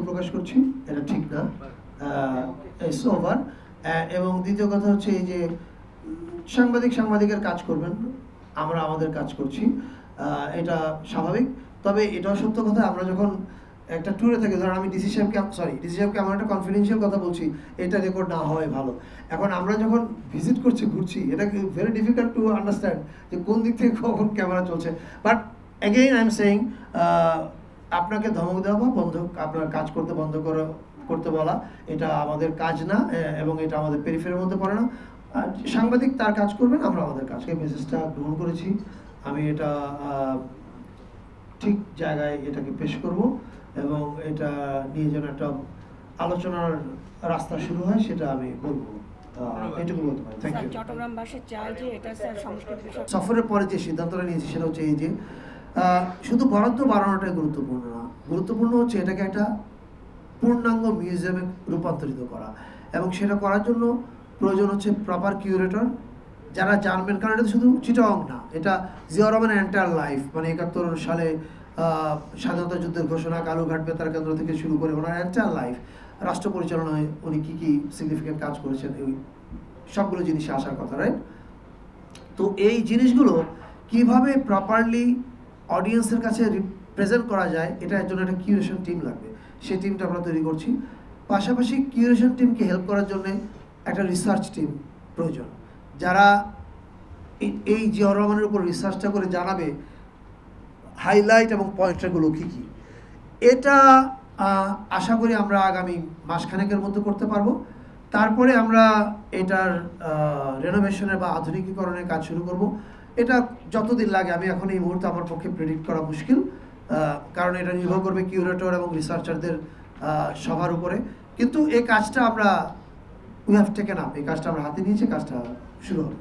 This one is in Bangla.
প্রকাশ করছি, এটা ঠিক না, ইটস ওভার। এবং দ্বিতীয় কথা হচ্ছে এই যে সাংবাদিকের কাজ করবেন, আমরা আমাদের কাজ করছি, এটা স্বাভাবিক। তবে এটাও সত্য কথা, আমরা যখন একটা ট্যুরে থাকি, ধরুন আমি ডিসি সাহেবকে আমার একটা কনফিডেন্সিয়াল কথা বলছি, এটা রেকর্ড না হয় ভালো। এখন আমরা যখন ভিজিট করছি, ঘুরছি, এটা ভেরি ডিফিকাল্ট টু আন্ডারস্ট্যান্ড যে কোন দিক থেকে কখন ক্যামেরা চলছে। But again I am saying, আপনাকে ধমক দেওয়া বা আপনার কাজ করতে বলা, এটা আমাদের কাজ না, এবং এটা আমাদের পেরিফেরির মধ্যে পড়ে না। সাংবাদিক তার কাজ করবেন, আমরা আমাদের কাজ। মেসেজটা গ্রহণ করেছি, আমি এটা ঠিক জায়গায় এটাকে পেশ করব, এবং এটা নিয়ে যেন একটা আলোচনার রাস্তা শুরু হয়, সেটা আমি বলবো। এটুকু বলতে পারি। Thank you. চট্টগ্রামবাসী চায় যে এটা স্যার সংস্কৃতি বিষয়। সফরের পরে যে সিদ্ধান্তটা নিয়েছি সেটা হচ্ছে এই যে শুধু বরাদ্দ বাড়ানোটাই গুরুত্বপূর্ণ না, গুরুত্বপূর্ণ হচ্ছে এটাকে একটা পূর্ণাঙ্গ মিউজিয়ামে রূপান্তরিত করা, এবং সেটা করার জন্য প্রয়োজন হচ্ছে প্রপার কিউরেটর যারা জানবেন। কারণ এটা শুধু চিটাগং না, এটা জিয়াউর রহমানের এন্টায়ার লাইফ, মানে ৭১ সালে স্বাধীনতা যুদ্ধের ঘোষণা, কালুঘাট বেতার কেন্দ্র থেকে শুরু করে ওনার এন্টায়ার লাইফ, রাষ্ট্র পরিচালনায় উনি কী কী সিগনিফিকেন্ট কাজ করেছেন, এই সবগুলো জিনিসে আসার কথা, রাইট? তো এই জিনিসগুলো কিভাবে প্রপারলি অডিয়েন্সের কাছে রিপ্রেজেন্ট করা যায়, এটার জন্য একটা কিউরেশন টিম লাগবে, সেই টিমটা আমরা তৈরি করছি। পাশাপাশি কিউরেশন টিমকে হেল্প করার জন্য একটা রিসার্চ টিম প্রয়োজন, যারা এই জিয়াউর রহমানের উপর রিসার্চটা করে জানাবে হাইলাইট এবং পয়েন্টগুলো কী কী। এটা আশা করি আমরা আগামী মাসখানেকের মধ্যে করতে পারবো। তারপরে আমরা এটার রেনোভেশনের বা আধুনিকীকরণের কাজ শুরু করব। এটা যতদিন লাগে আমি এখন এই মুহূর্তে আমার পক্ষে প্রেডিক্ট করা মুশকিল, কারণ এটা নির্ভর করবে কিউরেটর এবং রিসার্চারদের সবার উপরে। কিন্তু এই কাজটা আমরা উই হ্যাভ টেকেন আপ, এই কাজটা আমরা হাতে নিয়েছি, কাজটা শুরু হবে।